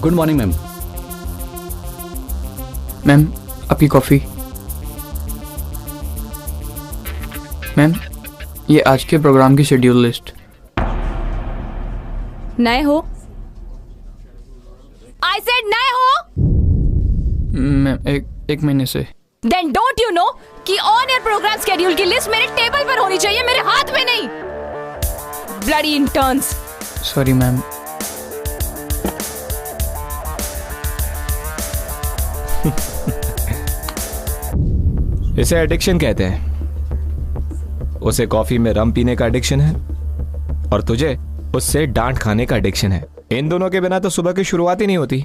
Good morning ma'am. Ma'am आपकी coffee. Ma'am ये आज के प्रोग्राम की शेड्यूल लिस्ट। नए हो? I said नए हो? मैम एक महीने से। Then don't you know कि ऑन एयर प्रोग्राम शेड्यूल की लिस्ट मेरे टेबल पर होनी चाहिए, मेरे हाथ में नहीं। Bloody interns। Sorry ma'am. इसे एडिक्शन कहते हैं। उसे कॉफी में रम पीने का एडिक्शन है और तुझे उससे डांट खाने का एडिक्शन है। इन दोनों के बिना तो सुबह की शुरुआत ही नहीं होती।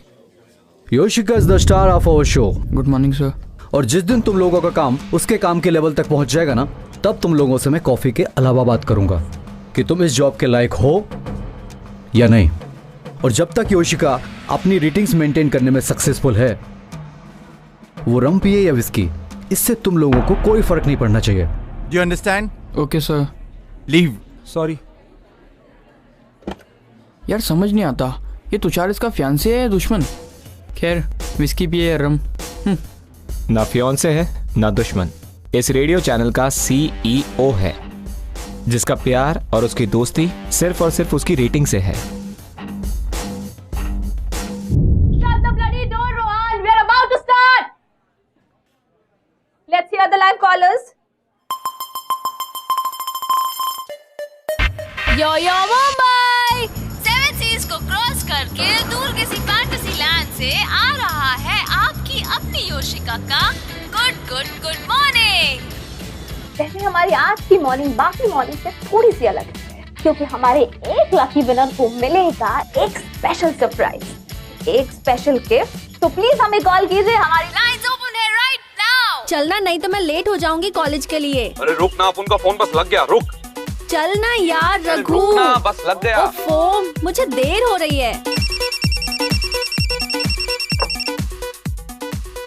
Yoshika is the star of our show. Good morning sir. और जिस दिन तुम लोगों का काम उसके काम के लेवल तक पहुंच जाएगा ना, तब तुम लोगों से मैं कॉफी के अलावा बात करूंगा कि तुम इस जॉब के लायक हो या नहीं। और जब तक योशिका अपनी रेटिंग्स मेंटेन करने में सक्सेसफुल है, वो रम पिए या विस्की, इससे तुम लोगों को कोई फर्क नहीं पड़ना चाहिए। Do you understand? Okay sir. Leave. Sorry. यार समझ नहीं आता, ये तुषार इसका फियांसे है या दुश्मन? खैर विस्की पिए या रम। ना फियांसे है ना दुश्मन। इस रेडियो चैनल का CEO है, जिसका प्यार और उसकी दोस्ती सिर्फ और सिर्फ उसकी रेटिंग से है। Shut the bloody door, Rohan. We are about to start. Let's hear the live callers. Yo Mumbai, 7 seas को क्रॉस करके दूर किसी फैंटेसी लैंड से आ रहा है आपकी अपनी योशिका का गुड मॉर्निंग। वैसे हमारी आज की मॉर्निंग बाकी मॉर्निंग से थोड़ी सी अलग है, क्योंकि हमारे एक लकी विनर को मिलेगा एक स्पेशल सरप्राइज, एक स्पेशल गिफ्ट। तो प्लीज हमें कॉल कीजिए, हमारी लाइंस ओपन है राइट नाउ। चलना, नहीं तो मैं लेट हो जाऊंगी कॉलेज के लिए। अरे रुक ना, उनका फोन बस लग गया, रुक। चलना यार रघु। रुक ना, बस लग गया। ओफो, मुझे देर हो रही है।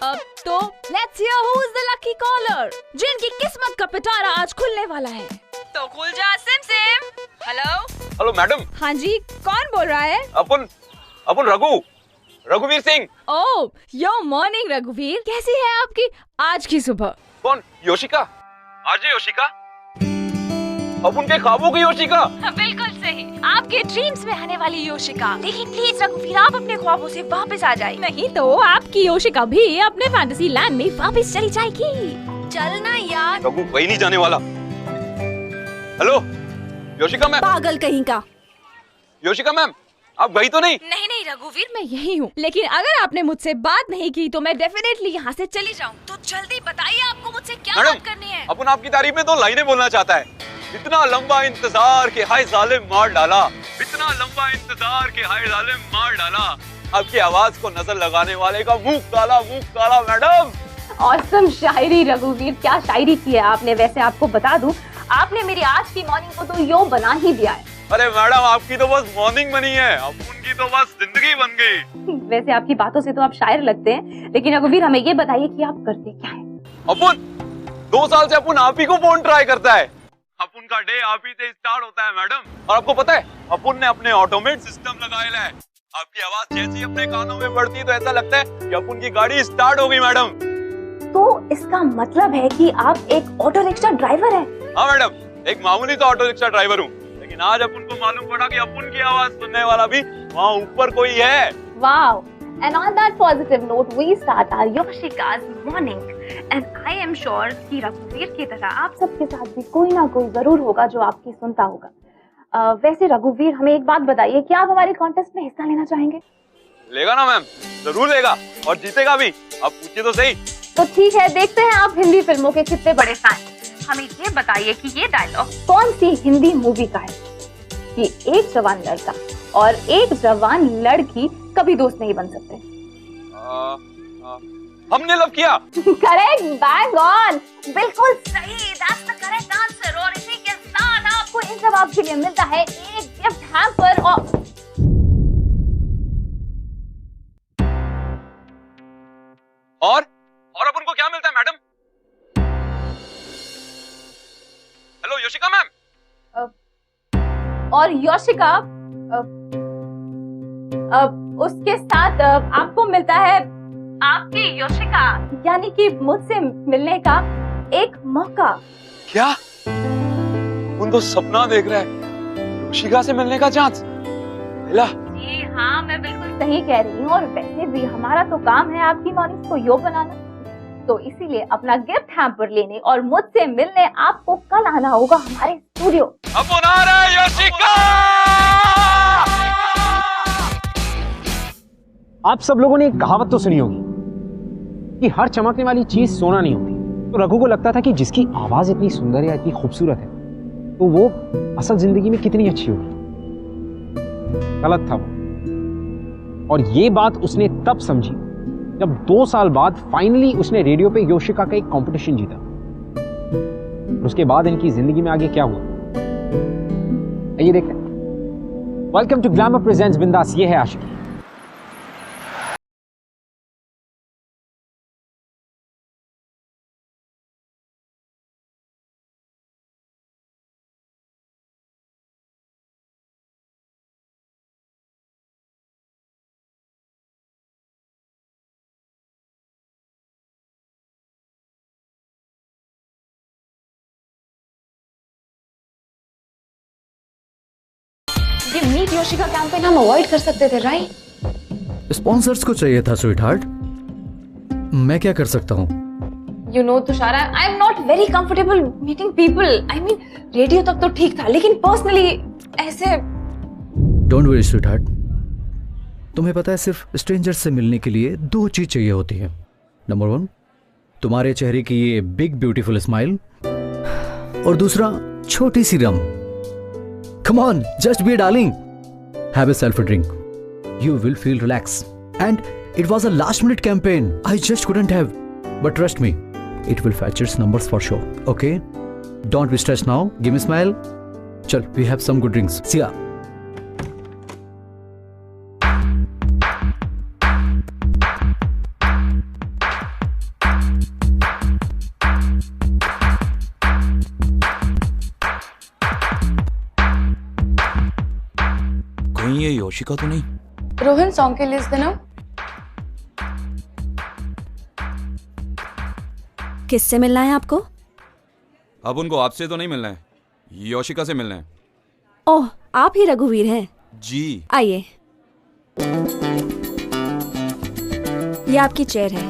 अब तो let's hear who is the lucky caller, जिनकी किस्मत का पिटारा आज खुलने वाला है। तो खुल जा सिम। Hello hello madam. हाँ जी, कौन बोल रहा है? अपन रघुवीर सिंह। ओह यो मॉर्निंग रघुवीर, कैसी है आपकी आज की सुबह? कौन? योशिका? आरजे योशिका? अपन के ख्वाबों की योशिका? बिल्कुल सही, आपके ड्रीम्स में आने वाली योशिका। लेकिन प्लीज रघुवीर, आप अपने ख्वाबों से वापस आ जाए, नहीं तो आपकी योशिका भी अपने फैंटेसी लैंड में वापस चली जाएगी। चलना यार। रघु कहीं नहीं जाने वाला। Hello Yoshika ma'am. पागल कहीं का। योशिका मैम, आप गई तो नहीं? नहीं रघुवीर, मैं यही हूँ, लेकिन अगर आपने मुझसे बात नहीं की तो मैं डेफिनेटली यहाँ से चली जाऊँ। तो जल्दी बताइए आपको मुझसे क्या बात करनी है। अपन आपकी तारीफ में 2 लाइनें बोलना चाहता है। इतना लंबा इंतजार के हाय जालिम मार डाला, इतना लंबा इंतजार के हाय जालिम मार डाला, आपकी आवाज को नजर लगाने वाले का मुंह काला मैडम। ऑसम शायरी रघुवीर, क्या शायरी की है आपने। वैसे आपको बता दूं, आपने मेरी आज की मॉर्निंग को तो यो बना ही दिया है। अरे मैडम, आपकी तो बस मॉर्निंग बनी है, अपन की तो बस जिंदगी बन गई। वैसे आपकी बातों से तो आप शायर लगते हैं, लेकिन रघुवीर हमें ये बताइए कि आप करते क्या है? अपन 2 साल से अपन आप ही को फोन ट्राई करता है। अपन का डे आप ही से स्टार्ट होता है मैडम। और आपको पता है, अपन ने अपने ऑटोमेट सिस्टम लगाया है। आपकी आवाज जैसी अपने कानों में पड़ती है तो ऐसा लगता है कि अपन की गाड़ी स्टार्ट हो गई मैडम। तो इसका मतलब है कि आप एक ऑटो रिक्शा ड्राइवर हैं? हाँ मैडम, एक मामूली तो ऑटो रिक्शा ड्राइवर हूँ, लेकिन आज अपन को मालूम पड़ा कि अपन की आवाज सुनने वाला भी वहाँ ऊपर कोई है। Wow! And on that positive note, we start our Yoshika's morning. And I am sure कि रघुवीर की तरह आप सबके साथ भी कोई ना कोई जरूर होगा जो आपकी सुनता होगा। वैसे रघुवीर, हमें एक बात बताइए, क्या आप हमारे कॉन्टेस्ट में हिस्सा लेना चाहेंगे? लेगा ना मैम, जरूर लेगा और जीतेगा भी। आप पूछिए तो सही। तो ठीक है, देखते हैं आप हिंदी फिल्मों के कितने बड़े फैन। हमें ये बताइए कि ये डायलॉग कौन सी हिंदी मूवी का है कि एक जवान लड़का और एक जवान लड़की कभी दोस्त नहीं बन सकते। हमने लव किया। करेक्ट, बैंग ऑन, बिल्कुल सही, दैट्स द करेक्ट आंसर। और इसी के साथ आपको इन जवाब के लिए मिलता है एक गिफ्ट हैम्पर और अपन को क्या मिलता है मैडम? Hello Yoshika ma'am. और योशिका उसके साथ आपको मिलता है आपकी योशिका यानी कि मुझसे मिलने का एक मौका। क्या उन तो सपना देख रहा है, योशिका से मिलने का चांस मिला? जी हाँ, मैं बिल्कुल सही कह रही हूँ। और वैसे भी हमारा तो काम है आपकी मॉर्निंग्स को योग बनाना, तो इसीलिए अपना गिफ्ट हैम्पर लेने और मुझसे मिलने आपको कल आना होगा हमारे स्टूडियो। अब आ रहा है योशिका। आप सब लोगों ने एक कहावत तो सुनी होगी कि हर चमकने वाली चीज सोना नहीं होती। तो रघु को लगता था कि जिसकी आवाज इतनी सुंदर या इतनी खूबसूरत है तो वो असल जिंदगी में कितनी अच्छी होगी। गलत था वो। और ये बात उसने तब समझी जब 2 साल बाद फाइनली उसने रेडियो पे योशिका का एक कंपटीशन जीता। और उसके बाद इनकी जिंदगी में आगे क्या हुआ, आइए देखते हैं। वेलकम टू ग्लैमर प्रेजेंट्स बिंदास, ये है आशिकी। ये मीट योशिका कैंपेन हम अवॉइड कर सकते थे, राइट? स्पॉन्सर्स को चाहिए था स्वीट हार्ट, मैं क्या कर सकता हूँ? You know Tushar, I am not very comfortable meeting people. I mean radio तक तो ठीक था, लेकिन पर्सनली ऐसे। डोंट वरी स्वीट हार्ट, तुम्हें पता है सिर्फ स्ट्रेंजर्स से मिलने के लिए 2 चीज चाहिए होती है। नंबर 1 तुम्हारे चेहरे की ये बिग ब्यूटीफुल स्माइल, और दूसरा छोटी सी रम। Come on, just be a darling. Have yourself a drink. You will feel relaxed. And it was a last minute campaign. I just couldn't have. But trust me, it will fetch its numbers for sure. Okay? Don't be stressed now. Give me a smile. Chal, we have some good drinks. See ya. ये योशिका तो नहीं? Rohan song के list देना। किससे मिलना है आपको? अब उनको आपसे तो नहीं मिलना है, योशिका से मिलना है। ओह, आप ही रघुवीर हैं? जी। आइए, ये आपकी चेयर है।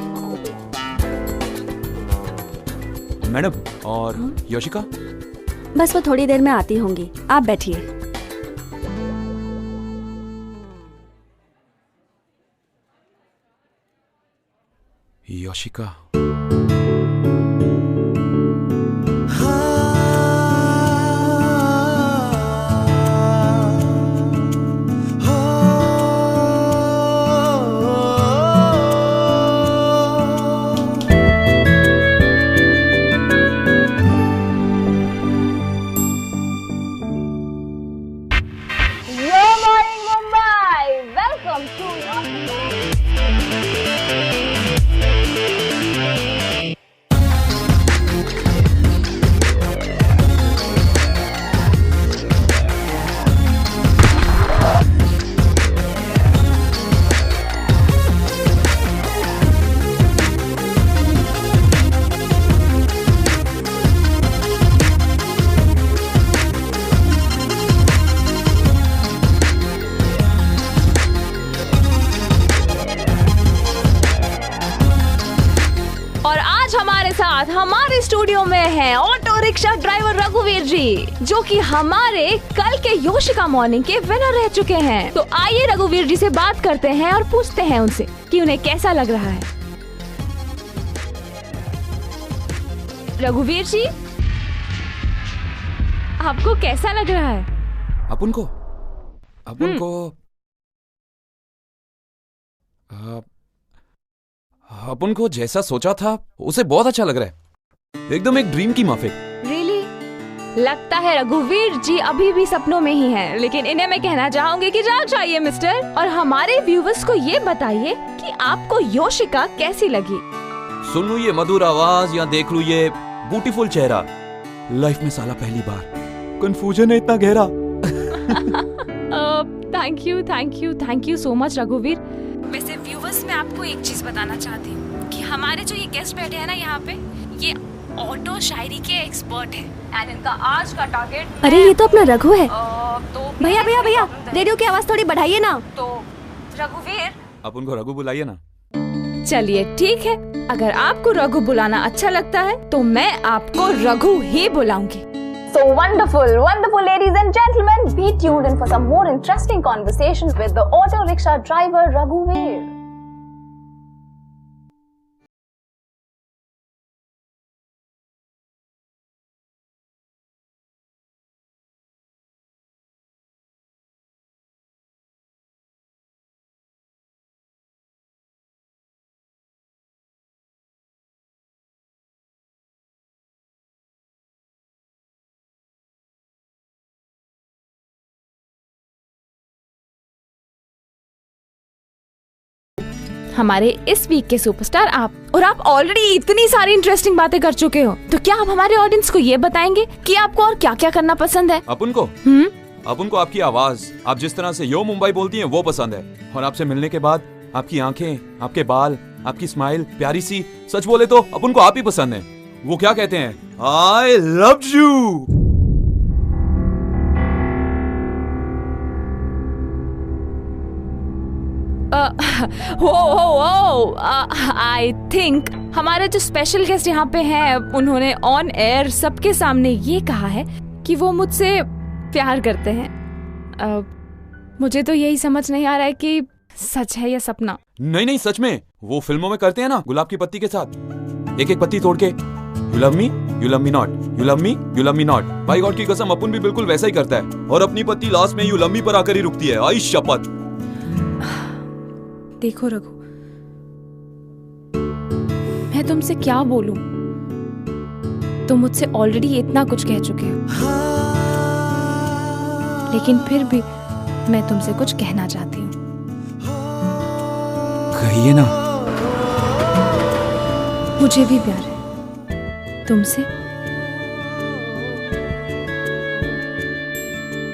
मैडम, और योशिका? बस वो थोड़ी देर में आती होंगी, आप बैठिए। योशिका। हमारे स्टूडियो में है ऑटो रिक्शा ड्राइवर रघुवीर जी, जो कि हमारे कल के योशिका मॉर्निंग के विनर रह चुके हैं। तो आइए रघुवीर जी से बात करते हैं और पूछते हैं उनसे कि उन्हें कैसा लग रहा है। रघुवीर जी, आपको कैसा लग रहा है? अपन को जैसा सोचा था उसे बहुत अच्छा लग रहा है, एकदम एक ड्रीम की माफिक। रियली? लगता है रघुवीर जी अभी भी सपनों में ही हैं, लेकिन इन्हें मैं कहना चाहूंगी कि जाग जाइए मिस्टर, और हमारे व्यूवर्स को ये बताइए कि आपको योशिका कैसी लगी। सुन लूं ये मधुर आवाज या देख लूं ये ब्यूटीफुल चेहरा, लाइफ में साला पहली बार कंफ्यूजन है इतना गहरा। थैंक यू सो मच रघुवीर। वैसे व्यूवर्स, मैं आपको एक चीज बताना चाहती हूँ कि हमारे जो ये गेस्ट बैठे हैं ना यहाँ पे, ये ऑटो शायरी के एक्सपर्ट हैं एंड इनका आज का टारगेट। अरे ये तो अपना रघु है। तो भैया रेडियो की आवाज थोड़ी बढ़ाइए ना। तो रघुवीर, आप उनको रघु बुलाइए ना। चलिए ठीक है, अगर आपको रघु बुलाना अच्छा लगता है तो मैं आपको रघु ही बुलाऊंगी। So wonderful, ladies and gentlemen, be tuned in for some more interesting conversation with the auto rickshaw driver Raghuveer. हमारे इस वीक के सुपरस्टार आप, और आप ऑलरेडी इतनी सारी इंटरेस्टिंग बातें कर चुके हो, तो क्या आप हमारे ऑडियंस को ये बताएंगे कि आपको और क्या क्या करना पसंद है? अपन को आपकी आवाज, आप जिस तरह से यो मुंबई बोलती हैं वो पसंद है, और आपसे मिलने के बाद आपकी आंखें, आपके बाल, आपकी स्माइल प्यारी सी, सच बोले तो अपन को आप ही पसंद है। वो क्या कहते हैं, आई लव यू। आई थिंक हमारे जो स्पेशल गेस्ट यहाँ पे हैं, उन्होंने ऑन एयर सबके सामने ये कहा है कि वो मुझसे प्यार करते हैं। मुझे तो यही समझ नहीं आ रहा है कि सच है या सपना। नहीं, सच में वो फिल्मों में करते हैं ना, गुलाब की पत्ती के साथ एक एक पत्ती तोड़ के, you love me not, you love me not. भाई गॉड की कसम, अपन भी बिल्कुल वैसा ही करता है, और अपनी पत्ती लास्ट में यू लव मी पर आकर ही रुकती है। आई शपथ। देखो रघु, मैं तुमसे क्या बोलूं, तुम मुझसे ऑलरेडी इतना कुछ कह चुके हो, लेकिन फिर भी मैं तुमसे कुछ कहना चाहती हूँ। कहिए ना। मुझे भी प्यार है तुमसे,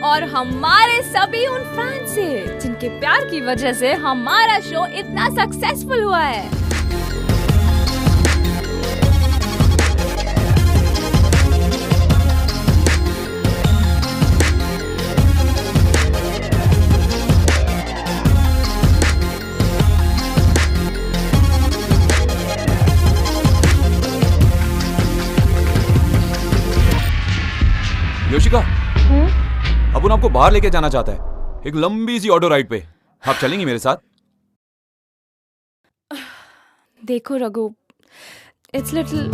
और हमारे सभी उन फैन से जिनके प्यार की वजह से हमारा शो इतना सक्सेसफुल हुआ है। योशिका, अपन आपको बाहर लेके जाना चाहता है, एक लंबी सी ऑटो राइड पे। आप चलेंगी मेरे साथ? देखो Raghu, it's little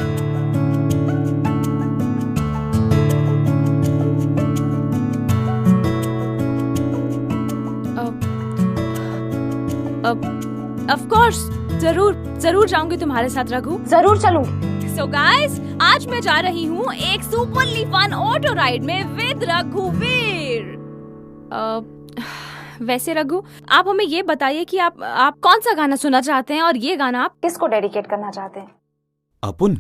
of course, जरूर जाऊंगी तुम्हारे साथ रघु, जरूर चलूंगी। So guys, आज मैं जा रही हूँ एक सुपरली फन ऑटो राइड में विद रघुवीर। वैसे रघु, आप हमें ये बताइए कि आप कौन सा गाना सुनना चाहते हैं, और ये गाना आप किसको डेडिकेट करना चाहते हैं? अपन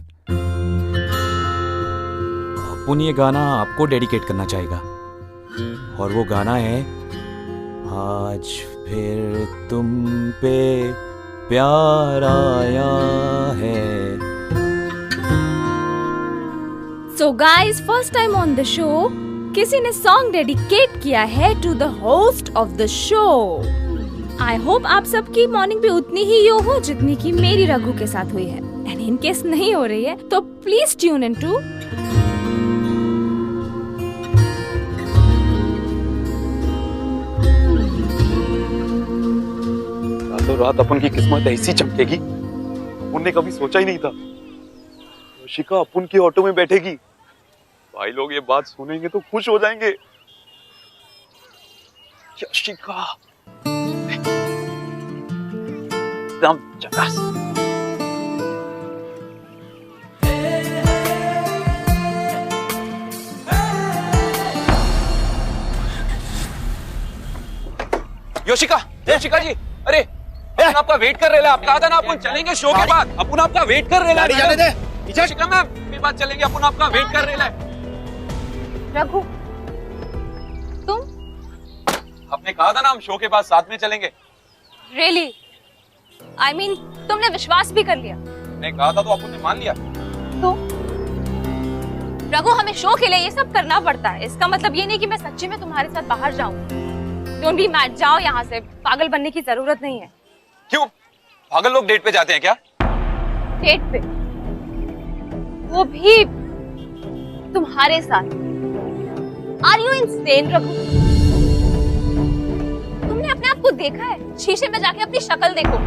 ये गाना आपको डेडिकेट करना चाहेगा, और वो गाना है आज फिर तुम पे प्यार आया है। So guys, first time on the show, किसी ने सॉन्ग डेडिकेट किया है to the host of the show. I hope आप सबकी मॉर्निंग भी उतनी ही यो हो जितनी की मेरी रघु के साथ हुई है, एंड इन केस नहीं हो रही है तो प्लीज ट्यून इन टू रातों रात अपन की किस्मत ऐसी चमकेगी, अपन ने कभी सोचा ही नहीं था। योशिका अपन की ऑटो में बैठेगी, भाई लोग ये बात सुनेंगे तो खुश हो जाएंगे। योशिका एकदम झकास। योशिका जी, अरे अपन आपका वेट कर रहे हैं। आप कहा था ना अपन चलेंगे शो के बाद, अपन आपका वेट कर रहे हैं। योशिका मैम, के बाद चलेंगे, अपन आपका वेट कर रहे हैं। रघु, तुम आपने कहा था ना हम शो के बाद साथ में चलेंगे। रियली आई मीन तुमने विश्वास भी कर लिया। मैंने कहा था तो अपुन ने मान लिया। तो रघु हमें शो के लिए ये सब करना पड़ता है, इसका मतलब ये नहीं कि मैं सच्ची में तुम्हारे साथ बाहर जाऊं। डोंट बी मैड, जाओ यहाँ से, पागल बनने की जरूरत नहीं है। क्यों? पागल लोग डेट पे जाते हैं क्या? डेट पे? वो भी तुम्हारे साथ? Are you insane Raghu? तुमने अपने आप को देखा है? शीशे में जाके अपनी शक्ल देखो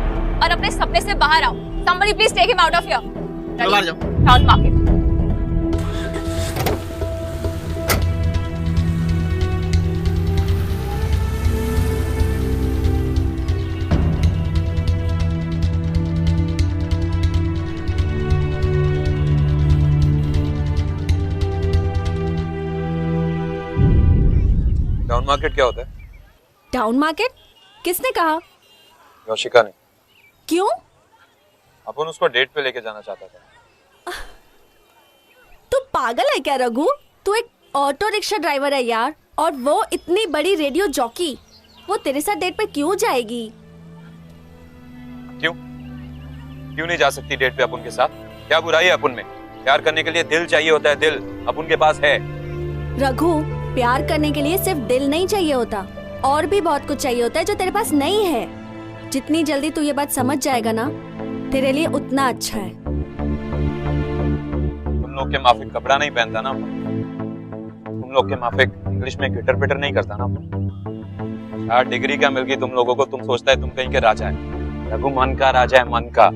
और अपने सपने से बाहर आओ। Somebody please take him out of here. बाहर जाओ। Town market. टाउन मार्केट क्या होता है? Town market? किसने कहा? योशिका ने। क्यों? अपन उसको डेट पे लेके जाना चाहता था। तू पागल है क्या रघु? तू एक ऑटो रिक्शा ड्राइवर है यार, और वो इतनी बड़ी रेडियो जॉकी, वो तेरे साथ डेट पे क्यों जाएगी? क्यों? क्यों नहीं जा सकती डेट पे अपन के साथ? क्या बुराई है अपन में? प्यार करने के लिए दिल चाहिए होता है, दिल अपन के पास है। रघु, प्यार करने के लिए सिर्फ दिल नहीं चाहिए होता, और भी बहुत कुछ चाहिए होता है जो तेरे पास नहीं है। जितनी जल्दी तू ये बात समझ जाएगा ना, तेरे लिए उतना अच्छा है। तुम लोग के माफिक कपड़ा नहीं पहनता ना, तुम लोग के माफिक इंग्लिश में गिटर पिटर नहीं करता ना। 4 डिग्री क्या मिल गई तुम लोगों को? तुम सोचता है तुम कहीं के राजा है। रघु मन का राजा है, मन का।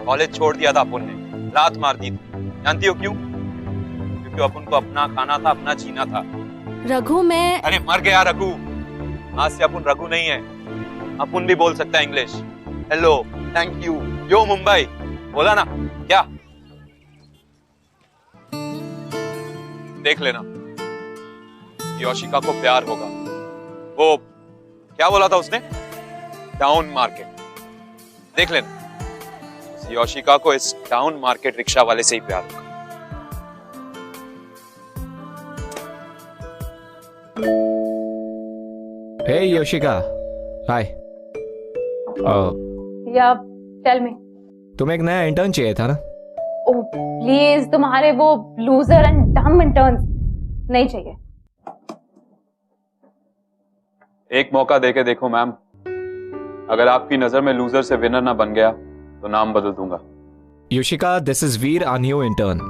कॉलेज छोड़ दिया था अपन ने, लात मार दी थी। जानती हो क्यों? क्योंकि अपन को अपना खाना था, अपना जीना था। रघु मैं... अरे मर गया रघु। आज से अपन रघु नहीं है, अपन भी बोल सकता है इंग्लिश। हेलो, थैंक यू, यो मुंबई बोला ना। क्या देख लेना, योशिका को प्यार होगा। वो क्या बोला था उसने? Town market. देख लेना, इस योशिका को इस टाउन मार्केट रिक्शा वाले से ही प्यार होगा। हे योशिका, हाय। या टेल मी। तुम्हें एक नया इंटर्न चाहिए था ना? ओह प्लीज, तुम्हारे वो लूजर एंड डम इंटर्न्स नहीं चाहिए। एक मौका देके देखो मैम, अगर आपकी नजर में लूजर से विनर ना बन गया तो नाम बदल दूंगा। Yoshika, this is Veer, our new intern.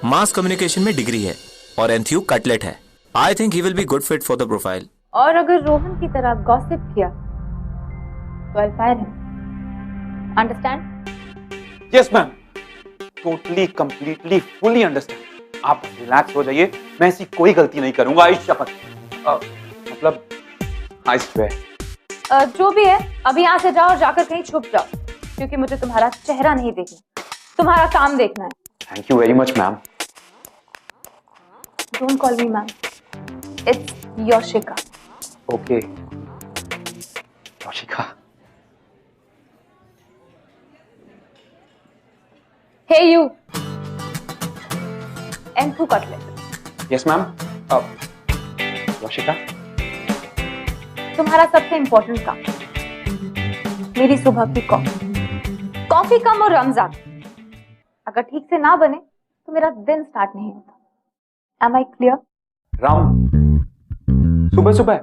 Mass communication में डिग्री है और एंथ्यू कटलेट है। I think he will be good fit for the profile. और अगर रोहन की तरह गॉसिप किया तो I'll fire him. Understand? Yes ma'am, totally completely fully understand. आप रिलैक्स हो जाइए, मैं ऐसी कोई गलती नहीं करूंगा। आई शपथ, मतलब आई स्वेयर। जो भी है, अभी यहाँ से जाओ और जाकर कहीं छुप जाओ, क्योंकि मुझे तुम्हारा चेहरा नहीं देखना, तुम्हारा काम देखना है। Thank you very much ma'am. Don't call me ma'am. It's Yoshika. Okay Yoshika. Hey you. Enthu Cutlet. Yes ma'am. Yoshika, तुम्हारा सबसे इम्पोर्टेंट काम, मेरी सुबह की कॉफी कम और रमजान अगर ठीक से ना बने तो मेरा दिन स्टार्ट नहीं होता। Am I clear? राम, सुबह सुबह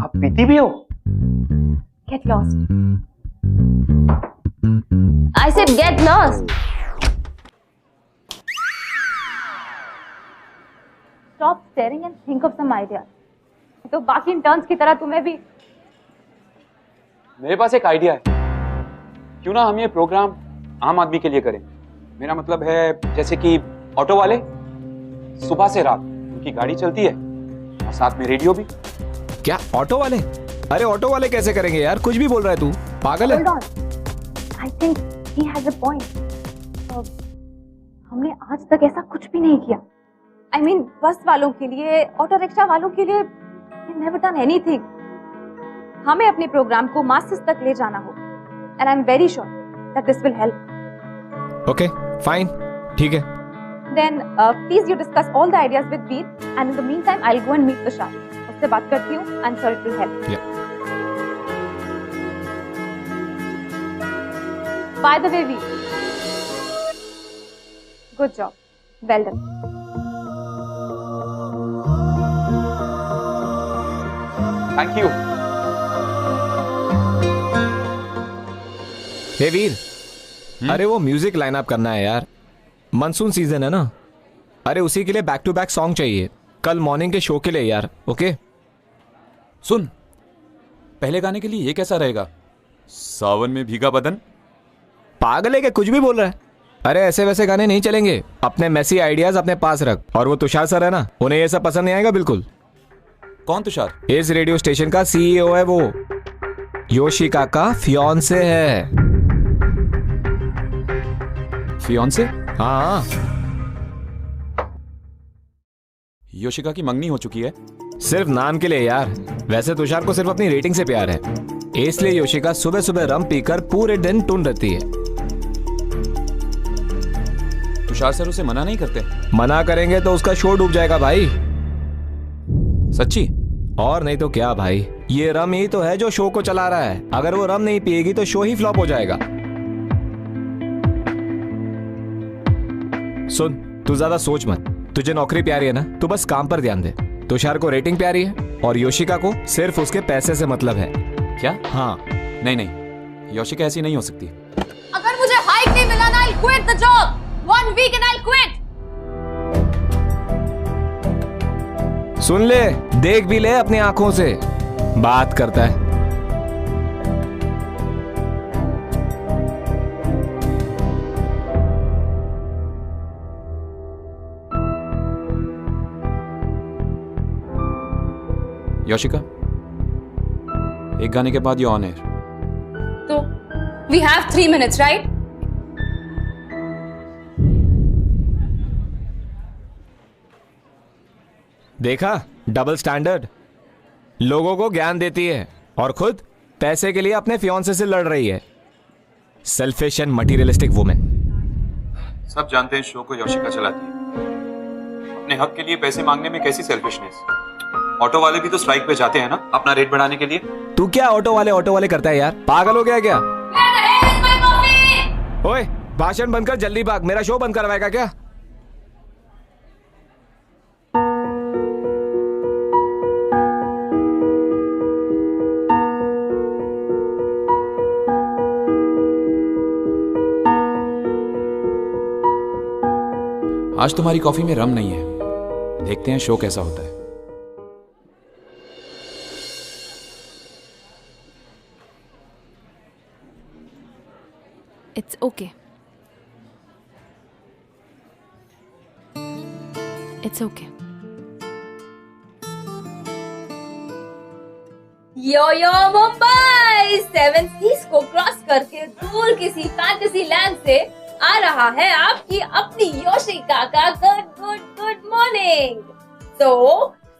आप पीती भी हो? Get lost. I said get lost. Stop staring and think of some ideas. तो बाकी इंटर्न्स की तरह तुम्हें भी। मेरे पास एक आइडिया है, क्यों ना हम ये प्रोग्राम आम आदमी के लिए करें। मेरा मतलब है जैसे कि ऑटो वाले, सुबह से रात उनकी गाड़ी चलती है और साथ में रेडियो भी। क्या ऑटो वाले? अरे ऑटो वाले कैसे करेंगे यार? कुछ भी बोल रहा है तू, पागल है? Hold on. I think he has a point. हमने आज तक ऐसा कुछ भी नहीं किया। I mean, बस वालों के लिए, ऑटो रिक्शा वालों के लिए we've never done anything. हमें अपने प्रोग्राम को मास्टर्स तक ले जाना होगा and I'm very sure that this will help. Okay fine, ठीक है। Then please you discuss all the ideas with Veer and in the meantime I'll go and meet Tushar. उससे बात करती हूँ. I'm sure it will help. Yeah. By the way, Veer, good job. Well done. Thank you. Hey Veer, अरे वो music line up करना है यार, monsoon season है ना। अरे उसी के लिए बैक टू बैक सॉन्ग चाहिए कल मॉर्निंग के शो के लिए यार। ओके सुन, पहले गाने के लिए ये कैसा रहेगा? सावन में भीगा बदन। पागल है क्या, कुछ भी बोल रहा है? अरे ऐसे वैसे गाने नहीं चलेंगे, अपने मैसी आइडियाज अपने पास रख। और वो तुषार सर है ना, उन्हें ये सब पसंद नहीं आएगा बिल्कुल। कौन तुषार? इस रेडियो स्टेशन का सीईओ है वो, योशिका का फियांसे है। फियांसे? हाँ, योशिका की मंगनी हो चुकी है। सिर्फ नाम के लिए यार। वैसे तुषार को सिर्फ अपनी रेटिंग से प्यार है, इसलिए योशिका सुबह सुबह रम पीकर पूरे दिन टून रहती है। तुषार सर उसे मना नहीं करते? मना करेंगे तो उसका शो डूब जाएगा भाई। सच्ची? और नहीं तो क्या भाई, ये रम ही तो है जो शो को चला रहा है। अगर वो रम नहीं पिएगी तो शो ही फ्लॉप हो जाएगा। सुन, तू ज्यादा सोच मत, तुझे नौकरी प्यारी है ना, तू बस काम पर ध्यान दे। तुषार को रेटिंग प्यारी है और योशिका को सिर्फ उसके पैसे से मतलब है। क्या? हाँ। नहीं नहीं, योशिका ऐसी नहीं हो सकती। अगर मुझे हाइक नहीं मिला ना, I'll quit the job. 1 week and I'll quit. सुन ले, देख भी ले अपनी आंखों से, बात करता है। योशिका, एक गाने के बाद ये ऑन एयर। तो we have 3 minutes, right? देखा, डबल स्टैंडर्ड। लोगों को ज्ञान देती है और खुद पैसे के लिए अपने फियांसे से लड़ रही है। Selfish and materialistic women. सब जानते हैं शो को योशिका चलाती है। अपने हक के लिए पैसे मांगने में कैसी सेल्फिशनेस। ऑटो वाले भी तो स्ट्राइक पे जाते हैं ना, अपना रेट बढ़ाने के लिए। तू क्या ऑटो वाले करता है यार, पागल हो गया क्या? ओए, भाषण बंद कर, जल्दी भाग, मेरा शो बंद करवाएगा क्या? आज तुम्हारी कॉफी में रम नहीं है, देखते हैं शो कैसा होता है। It's okay. It's okay. यो मुंबई 7 सीज को क्रॉस करके दूर किसी फैंटेसी लैंड से आ रहा है आपकी अपनी योशिका का गुड मॉर्निंग। तो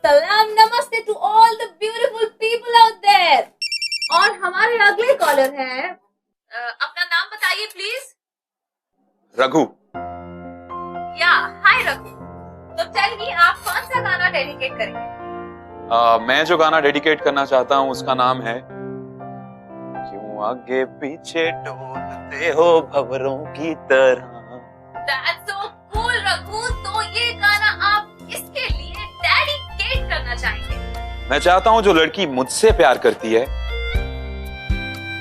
सलाम नमस्ते to all the beautiful people out there. और हमारे अगले कॉलर हैं, अपना नाम बताइए प्लीज। रघु। या हाय रघु, तो टेल मी आप कौन सा गाना डेडिकेट करेंगे? मैं जो गाना डेडिकेट करना चाहता हूँ उसका नाम है क्यों आगे पीछे डोलते हो भंवरों की तरह। That's so cool रघु, तो ये गाना आप इसके लिए डेडिकेट करना चाहेंगे? मैं चाहता हूँ जो लड़की मुझसे प्यार करती है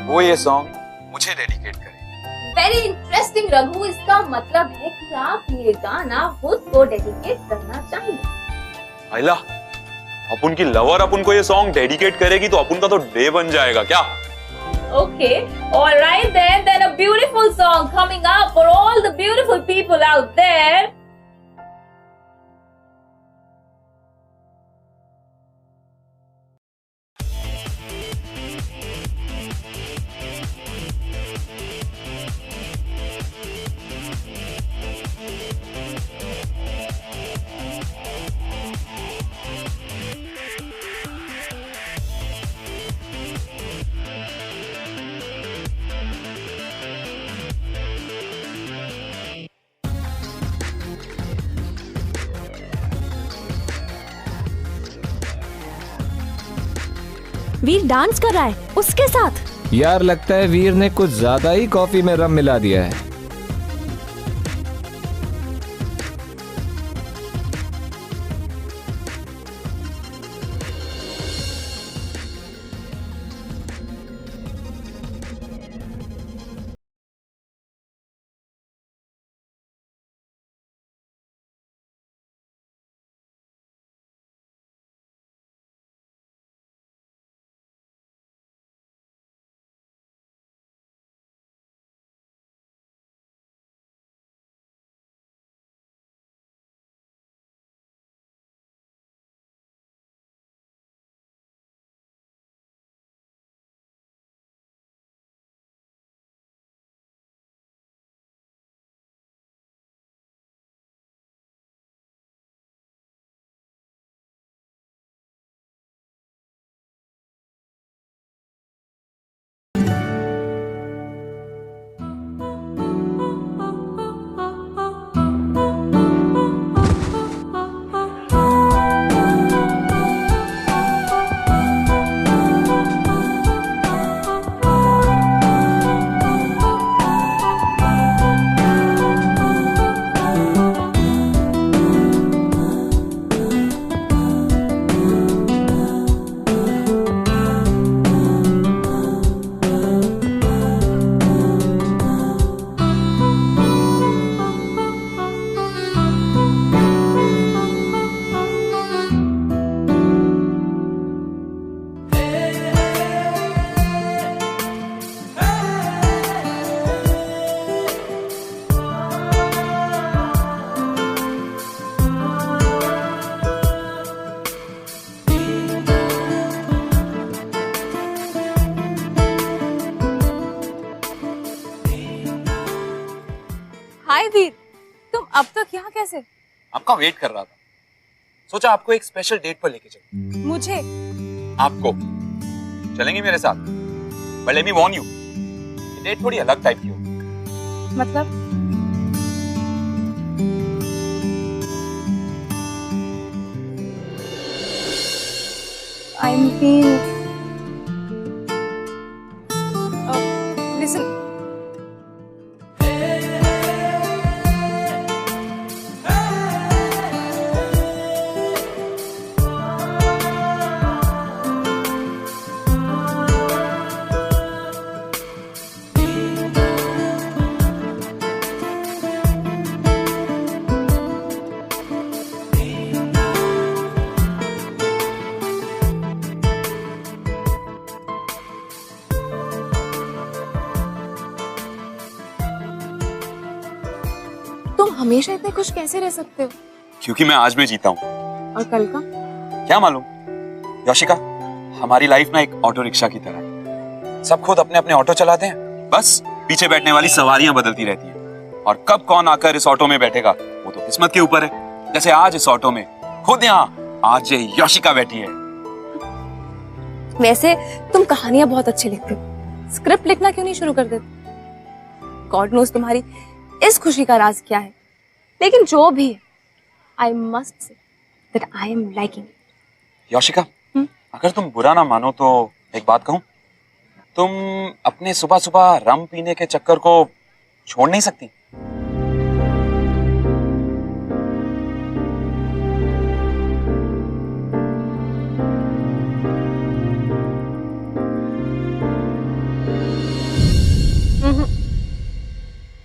वो ये सॉन्ग मुझे डेडिकेट करे। वेरी इंटरेस्टिंग रघु, इसका मतलब है कि आप ये गाना खुद को डेडिकेट करना चाहेंगे। आइला, अपन की लवर अपन को ये सॉन्ग डेडिकेट करेगी तो अपन का तो डे बन जाएगा क्या? Okay, all right then a beautiful song coming up for all the beautiful people out there. Veer dance कर रहा है उसके साथ। यार लगता है वीर ने कुछ ज्यादा ही कॉफी में रम मिला दिया है। हाय वीर, तुम अब तक यहाँ कैसे? आपका वेट कर रहा था, सोचा आपको एक स्पेशल डेट पर लेके चलूं। मुझे? आपको चलेंगे मेरे साथ, but let me Warne you, ये डेट थोड़ी अलग टाइप की होगी। मतलब? I mean, listen. तुम हमेशा इतने खुश कैसे रह सकते हो? क्योंकि मैं आज में जीता हूँ। और कल का? क्या मालूम। योशिका, हमारी लाइफ ना एक ऑटो रिक्शा की तरह है। सब खुद अपने अपने ऑटो चलाते हैं, बस पीछे बैठने वाली सवारियां बदलती रहती हैं। और कब कौन आकर इस ऑटो में बैठेगा वो तो किस्मत के ऊपर है। जैसे आज इस ऑटो में खुद यहाँ आज योशिका बैठी है। वैसे तुम कहानियां बहुत अच्छी लिखते हो, स्क्रिप्ट लिखना क्यों नहीं शुरू कर देते? गॉड नोस तुम्हारी इस खुशी का राज क्या है, लेकिन जो भी है, I must say that I am liking it. योशिका, अगर तुम बुरा ना मानो तो एक बात कहूं, तुम अपने सुबह सुबह रम पीने के चक्कर को छोड़ नहीं सकती?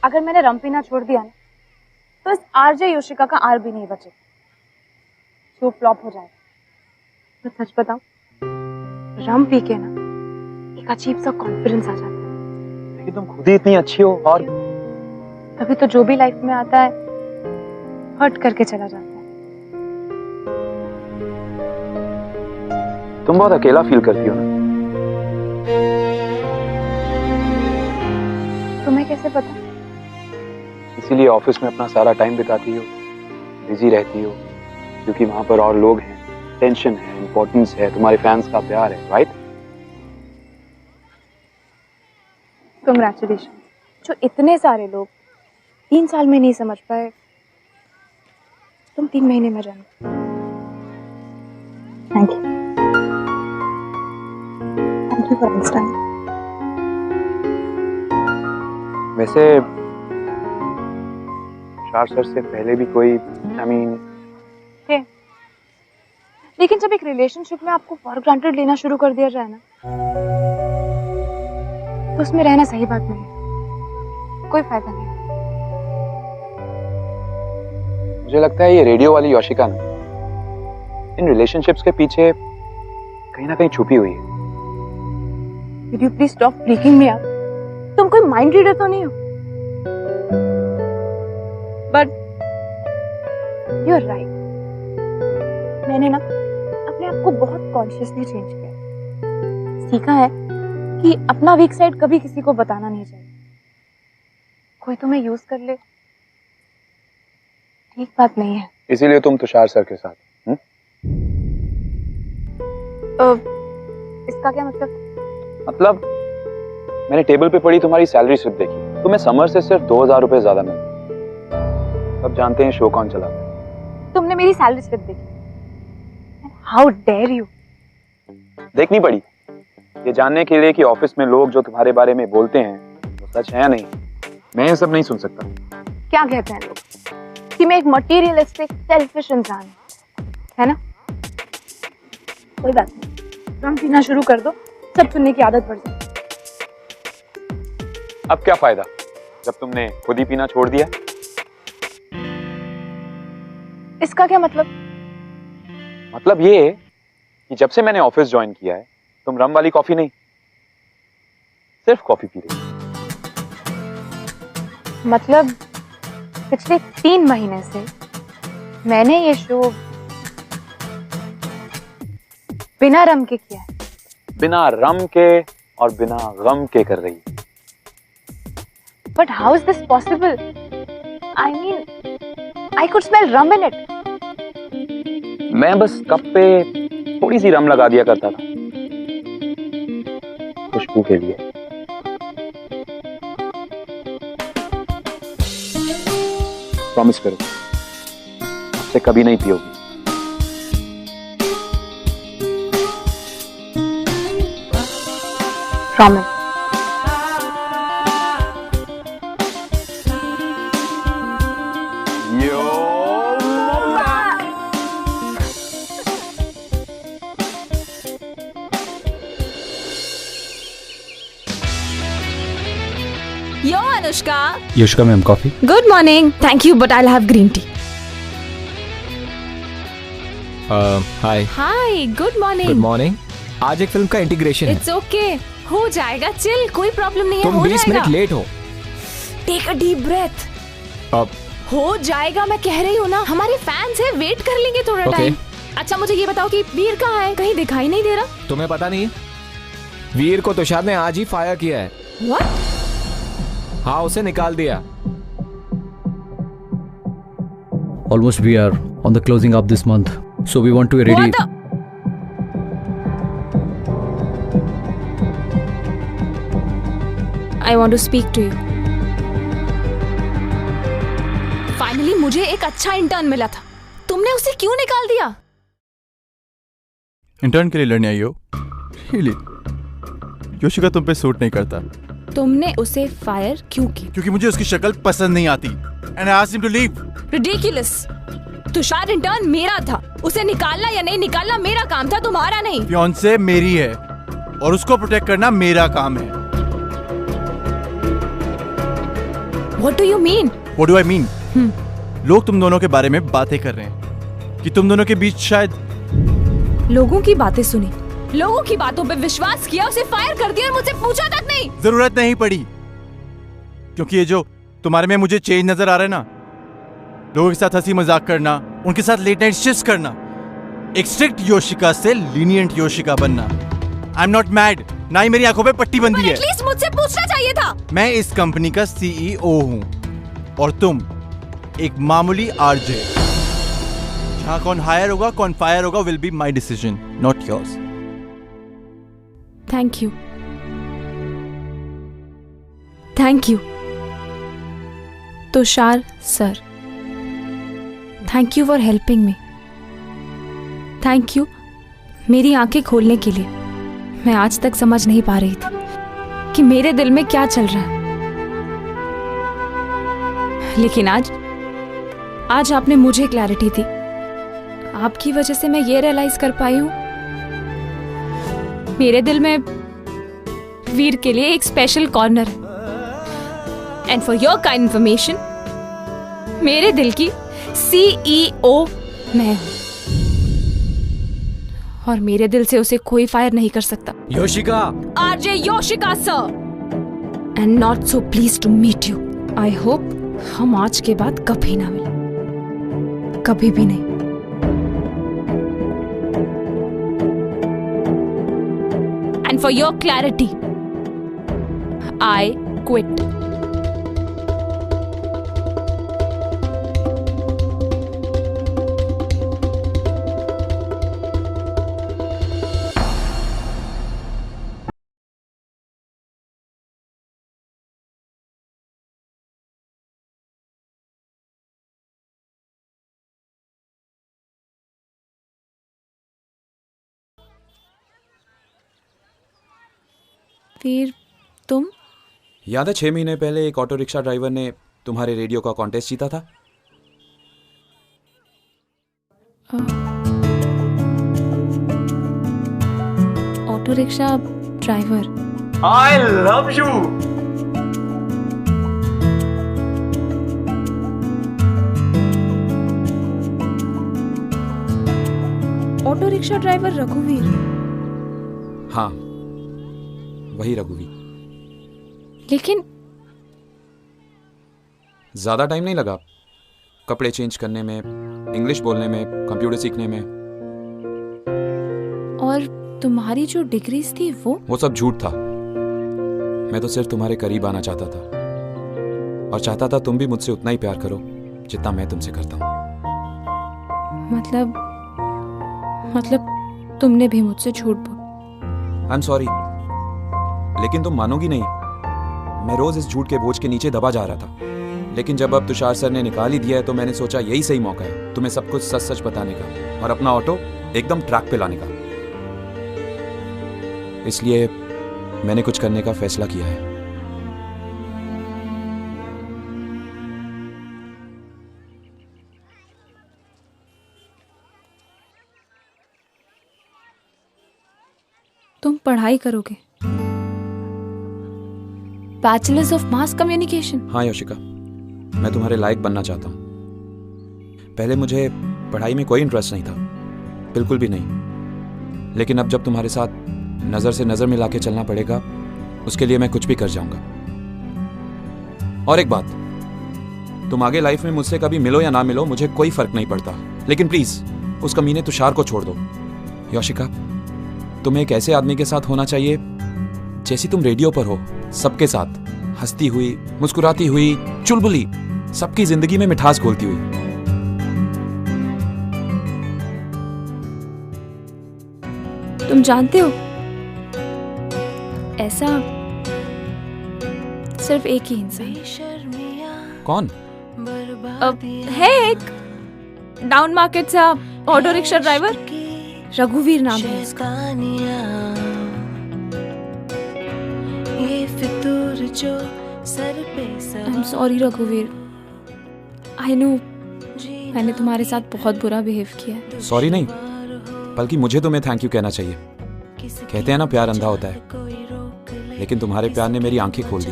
अगर मैंने रम पीना छोड़ दिया ना, तो इस आरजे योशिका का आर भी नहीं बचे, जो फ्लॉप हो जाएगा। तो सच बताओ, रम पी के ना एक अजीब सा कॉन्फिडेंस आ जाता है। लेकिन तुम खुद ही इतनी अच्छी हो, और तभी तो जो भी लाइफ में आता है हर्ट करके चला जाता है। तुम बहुत अकेला फील करती हो ना। तुम्हें कैसे पता? इसीलिए ऑफिस में अपना सारा टाइम बिताती हो, बिजी रहती हो, क्योंकि वहां पर और लोग हैं, टेंशन है, इंपॉर्टेंस है, तुम्हारे फैंस का प्यार है, राइट? कंग्रेचुलेशन। जो इतने सारे लोग 3 साल में नहीं समझ पाए, तुम 3 महीने में जानो। Thank you. For understanding. वैसे तुषार सर से पहले भी कोई लेकिन जब एक रिलेशनशिप में आपको फॉर ग्रांटेड लेना शुरू कर दिया जाए ना, तो उसमें रहना सही बात नहीं है, कोई फायदा नहीं। मुझे लगता है ये रेडियो वाली योशिका ना इन रिलेशनशिप्स के पीछे कहीं ना कहीं छुपी हुई है। Will you please stop freaking me out? तुम कोई माइंड रीडर तो नहीं हो? But you're right. मैंने ना अपने आप को बहुत कॉन्शियसली चेंज किया, सीखा है कि अपना वीक साइड कभी किसी को बताना नहीं चाहिए। कोई तुम्हें यूज कर ले, ठीक बात नहीं है। इसीलिए तुम तुषार सर के साथ? इसका क्या मतलब? मतलब मैंने टेबल पे पड़ी तुम्हारी सैलरी स्लिप देखी, तुम्हें समर से सिर्फ 2000 रुपए ज्यादा मिलते। अब जानते हैं शो कौन चलाता है। तुमने मेरी सैलरी स्लिप देखी? How dare you! देखनी पड़ी ये जानने के लिए कि ऑफिस में लोग जो तुम्हारे बारे में बोलते हैं वो सच है या नहीं। मैं ये सब नहीं सुन सकता। क्या कहते हैं लोग कि मैं एक मटीरियलिस्टिक सेल्फिश इंसान हूं, है ना? कोई बात नहीं, रम पीना शुरू कर दो, सब सुनने की आदत पड़ जाए। अब क्या फायदा जब तुमने खुद ही पीना छोड़ दिया? इसका क्या मतलब? मतलब ये कि जब से मैंने ऑफिस ज्वाइन किया है तुम रम वाली कॉफी नहीं, सिर्फ कॉफी पी रही। मतलब पिछले 3 महीने से मैंने ये शो बिना रम के किया है। बिना रम के और बिना गम के कर रही है। But how is this possible? I mean, I could smell rum in it. मैं बस कप पे थोड़ी सी रम लगा दिया करता था खुशबू के लिए। प्रॉमिस करो अब से कभी नहीं पियोगी। Promise. Yo, Anushka. Yoshika ma'am coffee. Good morning. Thank you, but I'll have green tea. Hi. Hi. Good morning. Good morning. आज एक फिल्म का इंटीग्रेशन है। It's okay. हो जाएगा, चिल, कोई प्रॉब्लम नहीं है, तुम हो 20 जाएगा। मिनट लेट हो। Take a deep breath. अब हो जाएगा, मैं कह रही हूँ ना, हमारे फैंस हैं, वेट कर लेंगे थोड़ा Okay. टाइम। अच्छा मुझे ये बताओ कि वीर कहाँ है? कहीं दिखाई नहीं दे रहा। तुम्हें पता नहीं है? वीर को तुषार ने आज ही फायर किया है। What? हाँ, उसे निकाल दिया। Almost we are on the closing of this month, so we want to be ready. What the? I want to speak to you. Finally मुझे एक अच्छा इंटर्न मिला था, तुमने उसे क्यों निकाल दिया? इंटर्न के लिए लड़ने आई हो? Really? योशिका तुम पे सूट नहीं करता। तुमने उसे फायर क्यों किया? क्योंकि मुझे उसकी शक्ल पसंद नहीं आती। And I asked him to leave. Ridiculous. Tushar intern मेरा था, उसे निकालना या नहीं निकालना मेरा काम था, तुम्हारा नहीं। फियांसे मेरी है और उसको प्रोटेक्ट करना मेरा काम है। What do you mean? What do I mean? लोग तुम दोनों के बारे में बातें कर रहे हैं कि तुम दोनों के बीच शायद। लोगों की बातें सुनी, लोगों की बातों पे विश्वास किया, उसे फायर कर दिया और मुझसे पूछा तक नहीं। जरूरत नहीं पड़ी, क्योंकि ये जो तुम्हारे में मुझे चेंज नजर आ रहा है ना, लोगों के साथ हंसी मजाक करना, उनके साथ लेट नाइट शिफ्ट्स करना, एक स्ट्रिक्ट योशिका से लीनियंट योशिका बनना। आई एम नॉट मैड, ना ही मेरी आंखों पे पट्टी बंधी है। एटलीस्ट मुझसे पूछना चाहिए था। मैं इस कंपनी का सीईओ हूँ और तुम एक मामूली आरजे। जहाँ कौन हायर होगा कौन फायर होगा will be my decision, not yours. Thank you, thank you Tushar sir, thank you for helping me, thank you मेरी आंखें खोलने के लिए। मैं आज तक समझ नहीं पा रही थी कि मेरे दिल में क्या चल रहा है, लेकिन आज आपने मुझे क्लैरिटी दी। आपकी वजह से मैं ये रियलाइज कर पाई हूँ मेरे दिल में वीर के लिए एक स्पेशल कॉर्नर है। And for your kind information, मेरे दिल की CEO मैं हूँ और मेरे दिल से उसे कोई फायर नहीं कर सकता। Yoshika, RJ Yoshika sir, and not so please to meet you. I hope हम आज के बाद कभी ना मिलें, कभी भी नहीं। And for your clarity, I quit. फिर तुम? याद है 6 महीने पहले एक ऑटो रिक्शा ड्राइवर ने तुम्हारे रेडियो का कॉन्टेस्ट जीता था? Auto rickshaw driver. I love you. Auto rickshaw driver रघुवीर? हाँ, वही रघुवीर। लेकिन ज्यादा टाइम नहीं लगा कपड़े चेंज करने में, इंग्लिश बोलने में, कंप्यूटर सीखने में। और तुम्हारी जो डिग्रीज थी वो सब झूठ था। मैं तो सिर्फ तुम्हारे करीब आना चाहता था और चाहता था तुम भी मुझसे उतना ही प्यार करो जितना मैं तुमसे करता हूँ। मतलब तुमने भी मुझसे झूठ बोला? आई एम सॉरी, लेकिन तुम मानोगी नहीं, मैं रोज इस झूठ के बोझ के नीचे दबा जा रहा था। लेकिन जब अब तुषार सर ने निकाल ही दिया है तो मैंने सोचा यही सही मौका है तुम्हें सब कुछ सच सच बताने का और अपना ऑटो एकदम ट्रैक पे लाने का। इसलिए मैंने कुछ करने का फैसला किया है। तुम पढ़ाई करोगे? Bachelors of mass communication? हाँ योशिका, मैं तुम्हारे लायक बनना चाहता हूँ। पहले मुझे पढ़ाई में कोई इंटरेस्ट नहीं था, बिल्कुल भी नहीं। लेकिन अब जब तुम्हारे साथ नजर से नजर मिला के चलना पड़ेगा, उसके लिए मैं कुछ भी कर जाऊंगा। और एक बात, तुम आगे लाइफ में मुझसे कभी मिलो या ना मिलो, मुझे कोई फर्क नहीं पड़ता। लेकिन प्लीज उस कमीने तुषार को छोड़ दो। योशिका, तुम्हें एक ऐसे आदमी के साथ होना चाहिए जैसी तुम रेडियो पर हो, सबके साथ हंसती हुई, मुस्कुराती हुई, चुलबुली, सबकी जिंदगी में मिठास घोलती हुई। तुम जानते हो, ऐसा सिर्फ एक ही इंसान। कौन? है एक डाउन मार्केट सा ऑटो रिक्शा ड्राइवर, रघुवीर नाम है उसका। आई एम सॉरी रघुवीर, आई नो मैंने तुम्हारे साथ बहुत बुरा बिहेव किया है। सॉरी नहीं, बल्कि मुझे तुम्हें थैंक यू कहना चाहिए। कहते हैं ना प्यार अंधा होता है, लेकिन तुम्हारे प्यार ने मेरी आंखें खोल दी।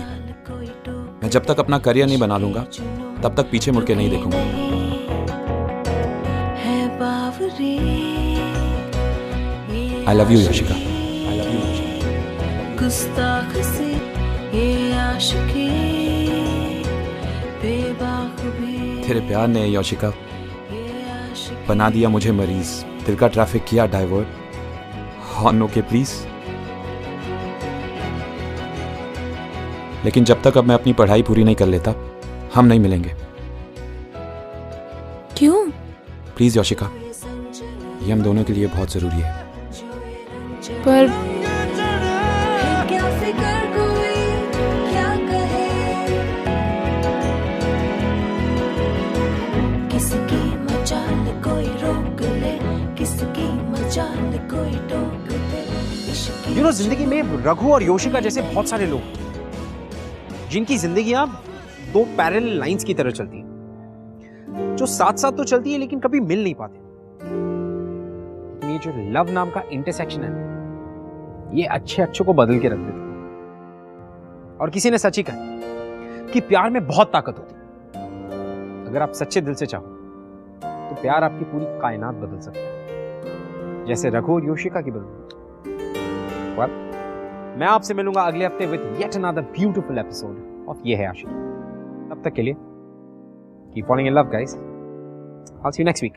मैं जब तक अपना करियर नहीं बना लूंगा तब तक पीछे मुड़ के नहीं देखूंगा। I love you Yoshika, I love you तेरे प्यार ने योशिका बना दिया मुझे मरीज, दिल का ट्रैफिक किया डाइवर्ट। On okay please. लेकिन जब तक अब मैं अपनी पढ़ाई पूरी नहीं कर लेता, हम नहीं मिलेंगे। क्यों? प्लीज योशिका, ये हम दोनों के लिए बहुत जरूरी है। पर किसकी मजाल कोई रोक ले, किसकी मजाल कोई टोक दे। यू नो, जिंदगी में रघु और योशिका जैसे बहुत सारे लोग हैं जिनकी जिंदगियां दो पैरेलल लाइंस की तरह चलती हैं, जो साथ साथ तो चलती है लेकिन कभी मिल नहीं पाते। लेकिन ये जो लव नाम का इंटरसेक्शन है, ये अच्छे अच्छों को बदल के रख देता है। और किसी ने सच ही कहा कि प्यार में बहुत ताकत होती है। अगर आप सच्चे दिल से चाहो तो प्यार आपकी पूरी कायनात बदल सकता है, जैसे रघु और योशिका की बदल। मैं आपसे मिलूंगा अगले हफ्ते with yet another beautiful episode of ये है आशिक। तब तक के लिए keep falling in love guys. I'll see you next week.